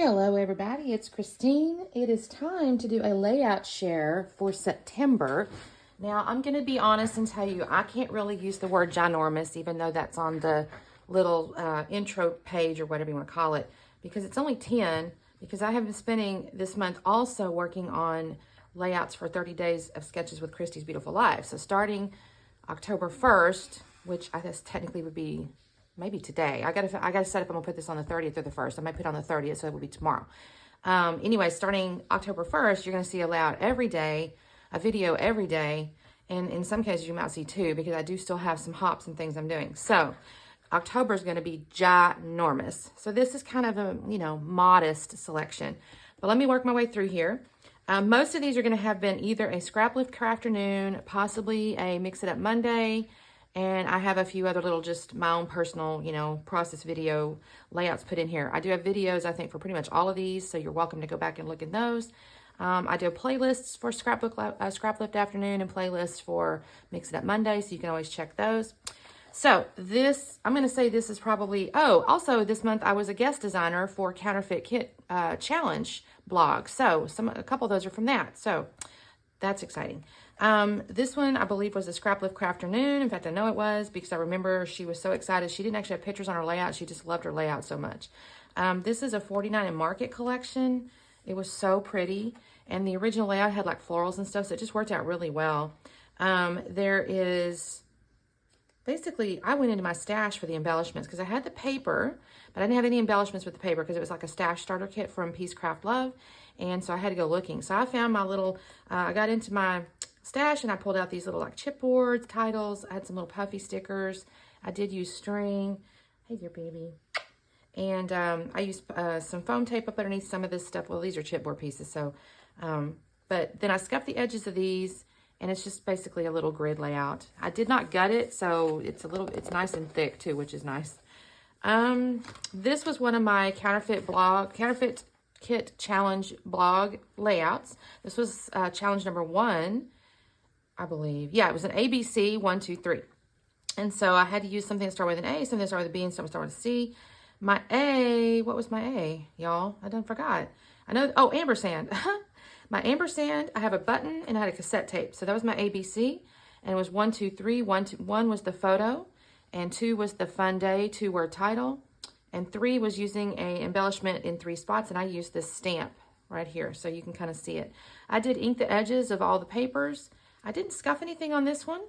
Hello everybody, it's Christine. It is time to do a layout share for September. Now I'm going to be honest and tell you I can't really use the word ginormous, even though that's on the little intro page or whatever you want to call it, because it's only 10, because I have been spending this month also working on layouts for 30 days of sketches with Christy's Beautiful Life. So starting October 1st, which I guess technically would be maybe today. I gotta set up, I'm gonna put this on the 30th or the 1st. I might put it on the 30th, so it will be tomorrow. Anyway, starting October 1st, you're gonna see a layout every day, a video every day, and in some cases you might see two, because I do still have some hops and things I'm doing. So October is gonna be ginormous. So this is kind of a, modest selection. But let me work my way through here. Most of these are gonna have been either a Scraplift Crafternoon, possibly a Mix It Up Monday, and I have a few other little, just my own personal, process video layouts put in here. I do have videos, I think, for pretty much all of these, so you're welcome to go back and look at those. I do playlists for Scraplift Afternoon and playlists for Mix It Up Monday, so you can always check those. So this, I'm going to say this is probably, also this month I was a guest designer for Counterfeit Kit Challenge Blog. So a couple of those are from that. So that's exciting. This one, I believe, was a Scraplift Crafternoon. In fact, I know it was because I remember she was so excited. She didn't actually have pictures on her layout. She just loved her layout so much. This is a 49 in Market collection. It was so pretty. And the original layout had like florals and stuff, so it just worked out really well. There is, basically, I went into my stash for the embellishments because I had the paper, but I didn't have any embellishments with the paper because it was like a stash starter kit from Peace Craft Love. And so I had to go looking. So I found my little, I got into my stash and I pulled out these little like chipboards, titles. I had some little puffy stickers. I did use string. Hey there, baby. And I used some foam tape up underneath some of this stuff. Well, these are chipboard pieces. So, but then I scuffed the edges of these, and it's just basically a little grid layout. I did not gut it, so it's nice and thick too, which is nice. This was one of my Counterfeit Kit Challenge Blog layouts. This was challenge number 1, I believe. Yeah, it was an ABC 1, 2, 3. And so I had to use something that started with an A, something that started with a B, and something that started with a C. My A, what was my A, y'all? I done forgot. I know, ampersand. My ampersand, I have a button and I had a cassette tape. So that was my ABC. And it was 1, 2, 3. 1 was the photo, and 2 was the fun day, 2-word title. And 3 was using a embellishment in 3 spots, and I used this stamp right here, so you can kind of see it. I did ink the edges of all the papers. I didn't scuff anything on this one,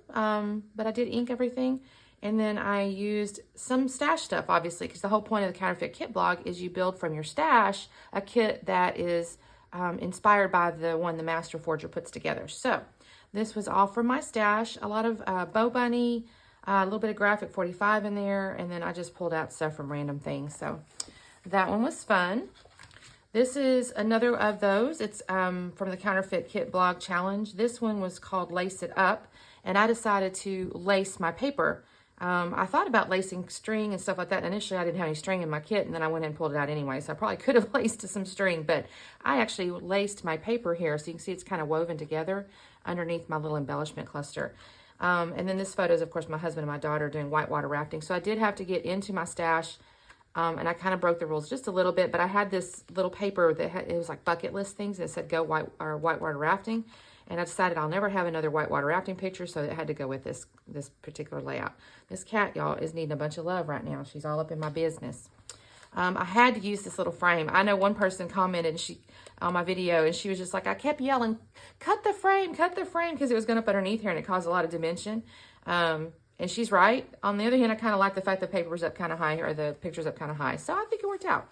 but I did ink everything. And then I used some stash stuff, obviously, because the whole point of the Counterfeit Kit blog is you build from your stash a kit that is inspired by the one the Master Forger puts together. So this was all from my stash. A lot of Bow Bunny, a little bit of Graphic 45 in there, and then I just pulled out stuff from random things. So that one was fun. This is another of those. It's from the Counterfeit Kit Blog Challenge. This one was called Lace It Up, and I decided to lace my paper. I thought about lacing string and stuff like that. Initially, I didn't have any string in my kit, and then I went and pulled it out anyway, so I probably could have laced some string, but I actually laced my paper here, so you can see it's kind of woven together underneath my little embellishment cluster. And then this photo is, of course, my husband and my daughter doing whitewater rafting. So I did have to get into my stash, and I kind of broke the rules just a little bit. But I had this little paper that it was like bucket list things that said go whitewater rafting. And I decided I'll never have another whitewater rafting picture, so it had to go with this particular layout. This cat, y'all, is needing a bunch of love right now. She's all up in my business. I had to use this little frame. I know one person commented on my video, and she was just like, I kept yelling, cut the frame, because it was going up underneath here, and it caused a lot of dimension. And she's right. On the other hand, I kind of like the fact the paper was up kind of high, or the picture's up kind of high. So I think it worked out.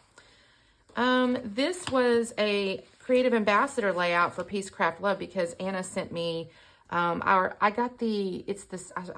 This was a creative ambassador layout for Peace Craft Love because Anna sent me I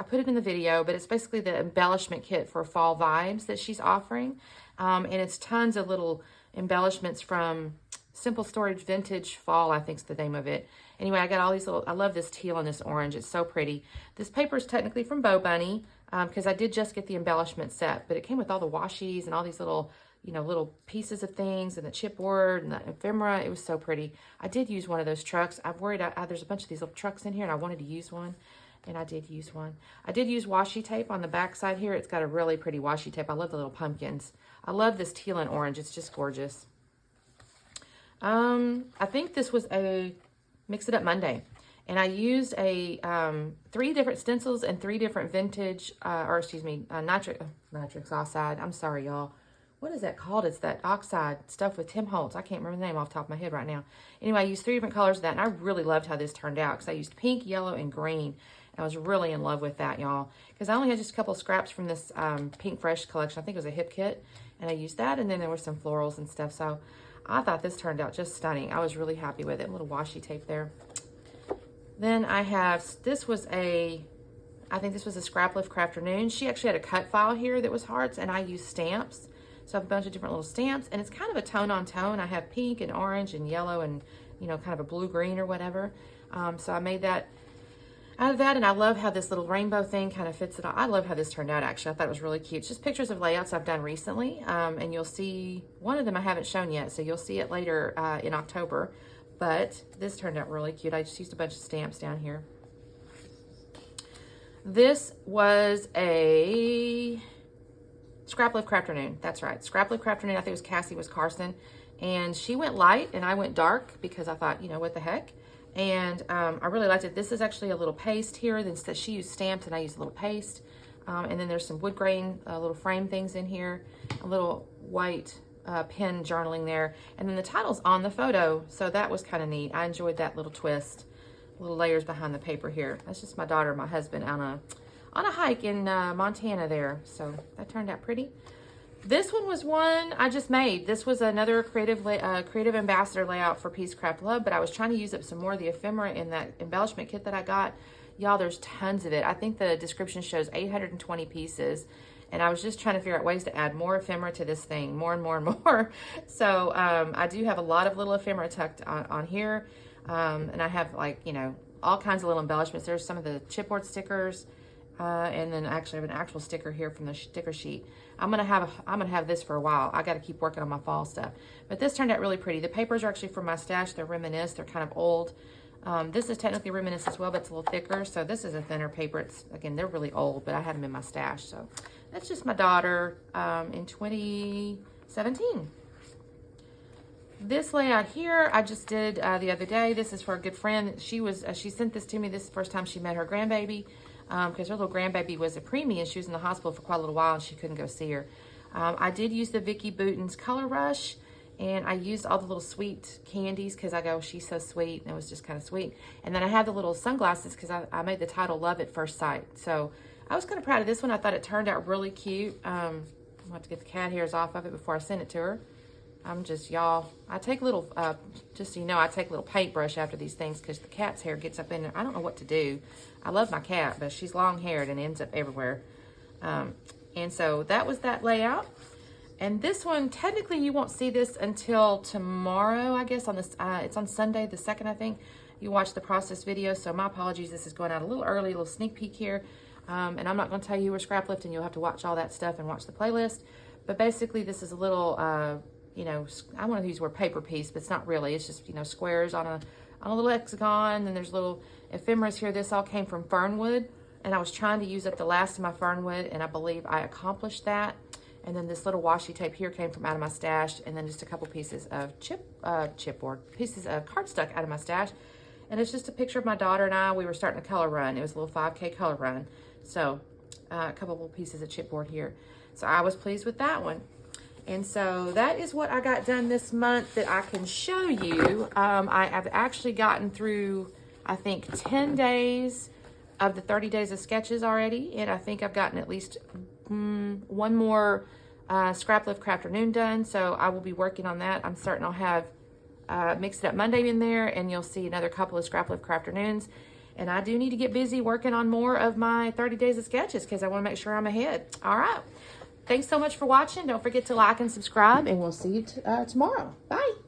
put it in the video, but it's basically the embellishment kit for fall vibes that she's offering. And it's tons of little embellishments from Simple Storage Vintage Fall, I think is the name of it. Anyway, I got all these I love this teal and this orange. It's so pretty. This paper is technically from Bow Bunny because I did just get the embellishment set, but it came with all the washies and all these little little pieces of things and the chipboard and the ephemera. It was so pretty. I did use one of those trucks. I've worried, there's a bunch of these little trucks in here and I wanted to use one, and I did use one. I did use washi tape on the back side here. It's got a really pretty washi tape. I love the little pumpkins. I love this teal and orange. It's just gorgeous. I think this was a Mix It Up Monday. And I used a 3 different stencils and 3 different vintage, nitric oxide. I'm sorry, y'all. What is that called? It's that oxide stuff with Tim Holtz. I can't remember the name off the top of my head right now. Anyway, I used 3 different colors of that, and I really loved how this turned out because I used pink, yellow, and green. I was really in love with that, y'all, because I only had just a couple of scraps from this Pink Fresh collection. I think it was a hip kit, and I used that, and then there were some florals and stuff. So I thought this turned out just stunning. I was really happy with it. A little washi tape there. Then I have, I think this was a Scraplift Crafternoon. She actually had a cut file here that was hearts, and I used stamps. So I have a bunch of different little stamps, and it's kind of a tone on tone. I have pink and orange and yellow and, you know, kind of a blue-green or whatever. So I made that out of that, and I love how this little rainbow thing kind of fits it all. I love how this turned out, actually. I thought it was really cute. It's just pictures of layouts I've done recently, and you'll see one of them I haven't shown yet, so you'll see it later in October. But this turned out really cute. I just used a bunch of stamps down here. This was a Scraplift Crafternoon. That's right. Scraplift Crafternoon. I think it was Cassie was Carson. And she went light and I went dark because I thought, you know, what the heck? And I really liked it. This is actually a little paste here. That she used stamps and I used a little paste. And then there's some wood grain, little frame things in here. A little white pen journaling there. And then the title's on the photo. So that was kind of neat. I enjoyed that little twist. Little layers behind the paper here. That's just my daughter and my husband on a hike in Montana there. So that turned out pretty. This one was one I just made. This was another creative ambassador layout for Peacecraft Love, but I was trying to use up some more of the ephemera in that embellishment kit that I got. Y'all, there's tons of it. I think the description shows 820 pieces, and I was just trying to figure out ways to add more ephemera to this thing, more and more and more. So I do have a lot of little ephemera tucked on here, and I have, like, you know, all kinds of little embellishments. There's some of the chipboard stickers, and then actually I have an actual sticker here from the sticker sheet. I'm gonna have this for a while. I got to keep working on my fall stuff. But this turned out really pretty. The papers are actually from my stash. They're Reminisce. They're kind of old. This is technically Reminisce as well, but it's a little thicker. So this is a thinner paper. It's, again, they're really old, but I had them in my stash. So that's just my daughter in 2017. This layout here I just did the other day. This is for a good friend. She sent this to me. This is the first time she met her grandbaby. Because her little grandbaby was a preemie and she was in the hospital for quite a little while and she couldn't go see her. I did use the Vicky Bouton's Color Rush, and I used all the little sweet candies because I go, she's so sweet, and it was just kind of sweet. And then I had the little sunglasses because I made the title Love at First Sight. So I was kind of proud of this one. I thought it turned out really cute. I'm going to have to get the cat hairs off of it before I send it to her. I'm just, y'all, I take a little, just so you know, I take a little paintbrush after these things because the cat's hair gets up in there. I don't know what to do. I love my cat, but she's long-haired and ends up everywhere. And so that was that layout. And this one, technically you won't see this until tomorrow, I guess. It's on Sunday, the 2nd, I think. You watch the process video, so my apologies. This is going out a little early, a little sneak peek here. And I'm not going to tell you we're scraplifting. You'll have to watch all that stuff and watch the playlist. But basically, this is a little... you know, I want to use the word paper piece, but it's not really. It's just, you know, squares on a little hexagon. And there's little ephemeras here. This all came from Fernwood, and I was trying to use up the last of my Fernwood, and I believe I accomplished that. And then this little washi tape here came from out of my stash, and then just a couple pieces of chipboard, pieces of cardstock out of my stash. And it's just a picture of my daughter and I. We were starting a color run. It was a little 5K color run. So a couple of pieces of chipboard here. So I was pleased with that one. And so that is what I got done this month that I can show you. I have actually gotten through, I think, 10 days of the 30 days of sketches already. And I think I've gotten at least one more Scraplift Crafternoon done. So I will be working on that. I'm certain I'll have Mix It Up Monday in there, and you'll see another couple of Scraplift Crafternoons. And I do need to get busy working on more of my 30 days of sketches because I want to make sure I'm ahead. All right. Thanks so much for watching. Don't forget to like and subscribe, and we'll see you tomorrow. Bye.